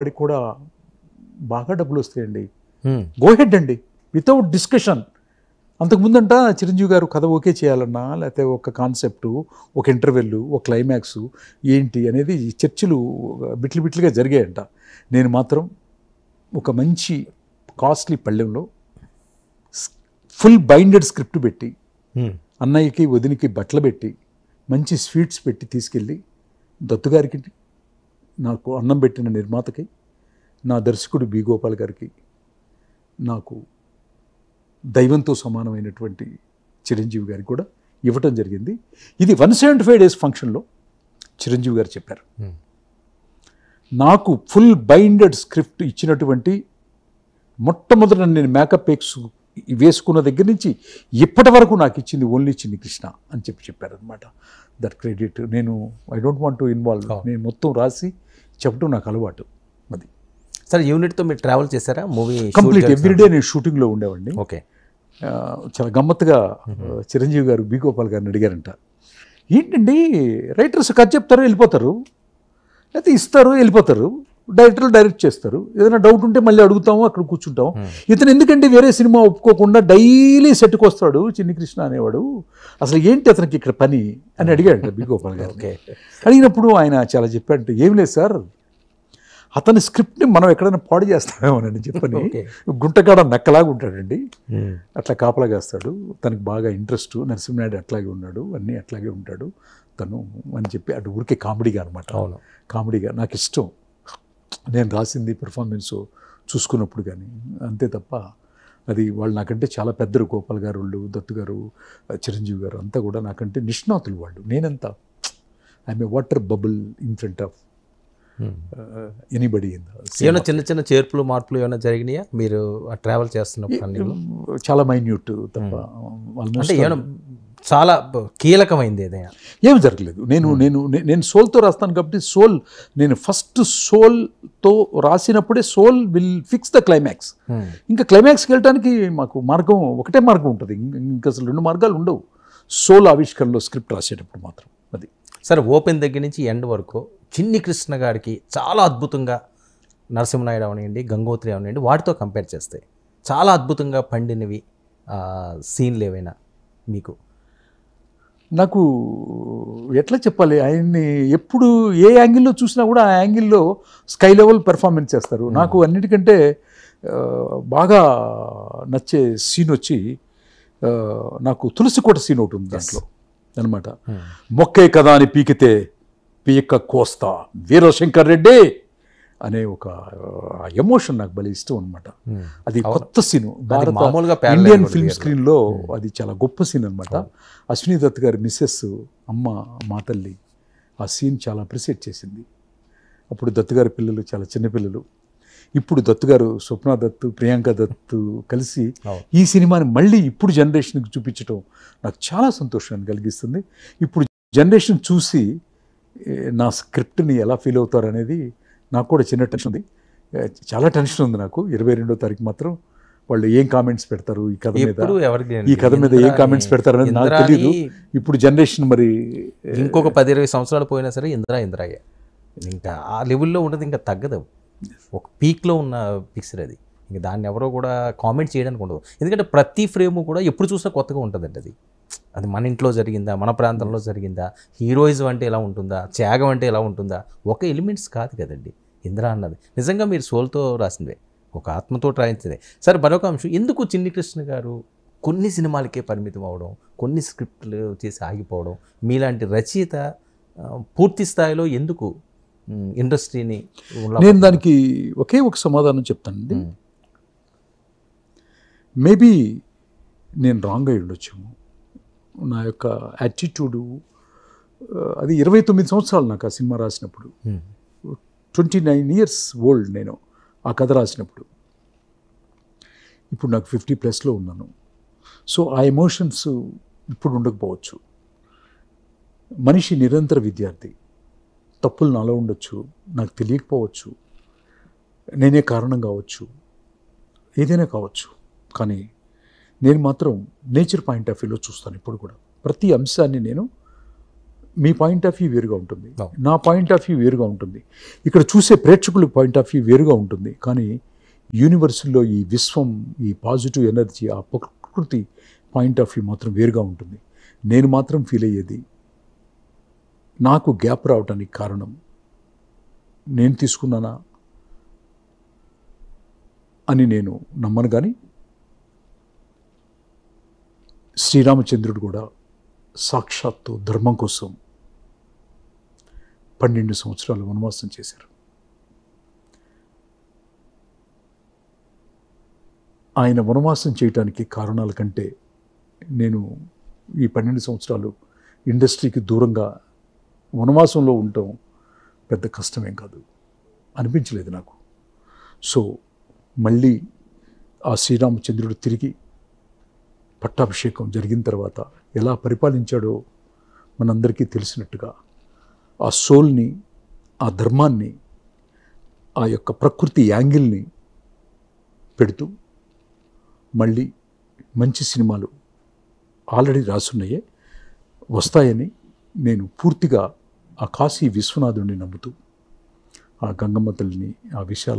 వాడికి కూడా బాగా డబ్బులు వస్తాయండి. గో హెడ్ అండి, వితౌట్ డిస్కషన్. అంతకుముందంట చిరంజీవి గారు కథ ఓకే చేయాలన్నా, లేకపోతే ఒక కాన్సెప్టు, ఒక ఇంటర్వెల్, ఒక క్లైమాక్స్ ఏంటి అనేది చర్చలు బిట్లు బిట్లుగా జరిగాయంట. నేను మాత్రం ఒక మంచి కాస్ట్లీ పళ్ళెంలో ఫుల్ బైండెడ్ స్క్రిప్ట్ పెట్టి, అన్నయ్యకి వదినికి బట్టలు పెట్టి, మంచి స్వీట్స్ పెట్టి తీసుకెళ్ళి దత్తుగారికి, నాకు అన్నం పెట్టిన నిర్మాతకి, నా దర్శకుడు బి గోపాల్ గారికి, నాకు దైవంతో సమానమైనటువంటి చిరంజీవి గారికి కూడా ఇవ్వటం జరిగింది. ఇది 175 days ఫంక్షన్లో చిరంజీవి గారు చెప్పారు. నాకు ఫుల్ బైండెడ్ స్క్రిప్ట్ ఇచ్చినటువంటి మొట్టమొదట నేను మేకప్ వేసుకున్న దగ్గర నుంచి ఇప్పటి వరకు నాకు ఇచ్చింది ఓన్లీ చిన్ని కృష్ణ అని చెప్పారనమాట. దట్ క్రెడిట్ నేను I don't want to involve. నేను మొత్తం రాసి చెప్పడం నాకు అలవాటు. అది సరే, యూనిట్తో మీరు ట్రావెల్ చేశారా? మూవీ కంప్లీట్ ఎవ్రీడే నేను షూటింగ్లో ఉండేవాడిని. ఓకే. చాలా గమ్మత్తుగా చిరంజీవి గారు బి గోపాల్ గారిని అడిగారంట, ఏంటండి రైటర్స్ కథ చెప్తారు వెళ్ళిపోతారు, లేకపోతే ఇస్తారు వెళ్ళిపోతారు, డైరెక్టర్లు డైరెక్ట్ చేస్తారు, ఏదైనా డౌట్ ఉంటే మళ్ళీ అడుగుతాము, అక్కడ కూర్చుంటాం. ఇతను ఎందుకంటే వేరే సినిమా ఒప్పుకోకుండా డైలీ సెట్కి వస్తాడు చిన్ని కృష్ణ అనేవాడు, అసలు ఏంటి అతనికి ఇక్కడ పని అని అడిగాడంట బి గోపాల్ గారు. అడిగినప్పుడు ఆయన చాలా చెప్పాడంటే, ఏం లేదు సార్, అతని స్క్రిప్ట్ని మనం ఎక్కడైనా పాడు చేస్తామేమోనని చెప్పని గుంటకాడ నక్కలాగా ఉంటాడండి, అట్లా కాపలాగేస్తాడు, తనకి బాగా ఇంట్రెస్ట్, నరసింహనాయుడు అట్లాగే ఉన్నాడు, అన్నీ అట్లాగే ఉంటాడు తను అని చెప్పి, అటు ఊరికే కామెడీగా అనమాట. కామెడీగా నాకు ఇష్టం, నేను రాసింది పెర్ఫార్మెన్స్ చూసుకున్నప్పుడు కానీ, అంతే తప్ప అది వాళ్ళు నాకంటే చాలా పెద్దరు, గోపాల్ గారు వాళ్ళు, దత్తు గారు, చిరంజీవి గారు అంతా కూడా నాకంటే నిష్ణాతులు వాళ్ళు. నేనంతా I'm a water bubble in front of anybody. ఏమైనా చిన్న చిన్న చేర్పులు మార్పులు ఏమైనా జరిగినాయా మీరు ట్రావెల్ చేస్తున్నప్పుడు? చాలా మైన్యూట్ తప్ప, అంటే ఏమైనా చాలా కీలకమైంది ఏదైనా ఏమి జరగలేదు. నేను సోల్తో రాస్తాను కాబట్టి నేను ఫస్ట్ సోల్తో రాసినప్పుడే soul will fix the climax. ఇంకా క్లైమాక్స్కి వెళ్ళడానికి మాకు మార్గం ఒకటే మార్గం ఉంటుంది, ఇంకా అసలు 2 మార్గాలు ఉండవు సోల్ ఆవిష్కరణలో స్క్రిప్ట్ రాసేటప్పుడు మాత్రం. అది సరే, ఓపెన్ దగ్గర నుంచి ఎండ్ వరకు చిన్ని కృష్ణ గారికి చాలా అద్భుతంగా నరసింహనాయుడు అవనండి, గంగోత్రి అవనండి, వాటితో కంపేర్ చేస్తే చాలా అద్భుతంగా పండినవి సీన్లు ఏవైనా మీకు? నాకు ఎట్లా చెప్పాలి, ఆయన్ని ఎప్పుడు ఏ యాంగిల్లో చూసినా కూడా ఆ యాంగిల్లో స్కై లెవెల్ పెర్ఫార్మెన్స్ చేస్తారు. నాకు అన్నిటికంటే బాగా నచ్చే సీన్ వచ్చి, నాకు తులసి కోట సీన్ ఒకటి ఉంది దాంట్లో అనమాట. మొక్కే కదా అని పీకితే పీక కోస్తా వీరశంకర్ రెడ్డి అనే ఒక ఎమోషన్ నాకు భలే ఇష్టం అనమాట. అది కొత్త సీను, ఇండియన్ ఫిల్మ్ స్క్రీన్లో అది చాలా గొప్ప సీన్ అనమాట. అశ్విని దత్ గారి మిస్సెస్ అమ్మ మా తల్లి ఆ సీన్ చాలా అప్రిషియేట్ చేసింది. అప్పుడు దత్తు గారి పిల్లలు చాలా చిన్నపిల్లలు. ఇప్పుడు దత్తు గారు, స్వప్న దత్తు, ప్రియాంక దత్తు కలిసి ఈ సినిమాని మళ్ళీ ఇప్పుడు జనరేషన్కి చూపించడం నాకు చాలా సంతోషాన్ని కలిగిస్తుంది. ఇప్పుడు జనరేషన్ చూసి నా స్క్రిప్ట్ని ఎలా ఫీల్ అవుతారు అనేది నాకు కూడా చిన్న టెన్షన్ ఉంది, చాలా టెన్షన్ ఉంది నాకు. 22వ తారీఖు మాత్రం వాళ్ళు ఏం కామెంట్స్ పెడతారు ఈ కథ మీద, ఏం కామెంట్స్ పెడతారు అనేది నాకు తెలియదు. ఇప్పుడు జనరేషన్ మరి ఇంకొక 10-20 సంవత్సరాలు పోయినా సరే ఇంద్రాయే ఇంకా ఆ లెవెల్లో ఉంటుంది, ఇంకా తగ్గదు. ఒక పీక్లో ఉన్న పిక్చర్ అది, ఇంకా దాన్ని ఎవరో కూడా కామెంట్ చేయడానికి ఉండదు. ఎందుకంటే ప్రతి ఫ్రేము కూడా ఎప్పుడు చూసినా కొత్తగా ఉంటుందండి. అది మన ఇంట్లో జరిగిందా, మన ప్రాంతంలో జరిగిందా, హీరోయిజం అంటే ఎలా ఉంటుందా, త్యాగం అంటే ఎలా ఉంటుందా, ఒక ఎలిమెంట్స్ కాదు కదండి ఇంద్ర అన్నది. నిజంగా మీరు సోల్తో రాసినవే, ఒక ఆత్మతో రాయించిందే. సరే, మరొక అంశం, ఎందుకు చిన్ని కృష్ణ గారు కొన్ని సినిమాలకే పరిమితం అవడం, కొన్ని స్క్రిప్ట్లు చేసి ఆగిపోవడం, మీలాంటి రచయిత పూర్తి స్థాయిలో ఎందుకు ఇండస్ట్రీని? నేను దానికి ఒకే ఒక సమాధానం చెప్తానండి. మేబీ నేను రాంగ్ అయి ఉండొచ్చేమో, నా యొక్క యాటిట్యూడు అది. 29 సంవత్సరాలు నాకు ఆ సినిమా రాసినప్పుడు, 29 years ఓల్డ్ నేను ఆ కథ రాసినప్పుడు. ఇప్పుడు నాకు 50+ ఉన్నాను. సో ఆ ఎమోషన్స్ ఇప్పుడు ఉండకపోవచ్చు. మనిషి నిరంతర విద్యార్థి, తప్పులు నాలో ఉండొచ్చు, నాకు తెలియకపోవచ్చు, నేనే కారణం కావచ్చు, ఏదైనా కావచ్చు. కానీ నేను మాత్రం నేచర్ పాయింట్ ఆఫ్ వ్యూలో చూస్తాను ఇప్పుడు కూడా. ప్రతి అంశాన్ని నేను మీ పాయింట్ ఆఫ్ వ్యూ వేరుగా ఉంటుంది, No. నా పాయింట్ ఆఫ్ వ్యూ వేరుగా ఉంటుంది, ఇక్కడ చూసే ప్రేక్షకుల పాయింట్ ఆఫ్ వ్యూ వేరుగా ఉంటుంది. కానీ యూనివర్స్లో ఈ విశ్వం, ఈ పాజిటివ్ ఎనర్జీ, ఆ ప్రకృతి పాయింట్ ఆఫ్ వ్యూ మాత్రం వేరుగా ఉంటుంది. నేను మాత్రం ఫీల్ అయ్యేది, నాకు గ్యాప్ రావడానికి కారణం నేను తీసుకున్నానా అని నేను నమ్మను. కానీ శ్రీరామచంద్రుడు కూడా సాక్షాత్తు ధర్మం కోసం 12 సంవత్సరాలు వనవాసం చేశారు. ఆయన వనవాసం చేయటానికి కారణాల కంటే నేను ఈ 12 సంవత్సరాలు ఇండస్ట్రీకి దూరంగా వనవాసంలో ఉండటం పెద్ద కష్టమేం కాదు అనిపించలేదు నాకు. సో మళ్ళీ ఆ శ్రీరామచంద్రుడు తిరిగి పట్టాభిషేకం జరిగిన తర్వాత ఎలా పరిపాలించాడో మనందరికీ తెలిసినట్టుగా ఆ సోల్ని, ఆ ధర్మాన్ని, ఆ యొక్క ప్రకృతి యాంగిల్ని పెడుతూ మళ్ళీ మంచి సినిమాలు ఆల్రెడీ రాసున్నాయే వస్తాయని నేను పూర్తిగా ఆ కాశీ విశ్వనాథుడిని నమ్ముతూ, ఆ గంగమ్మ తల్లిని, ఆ విశాల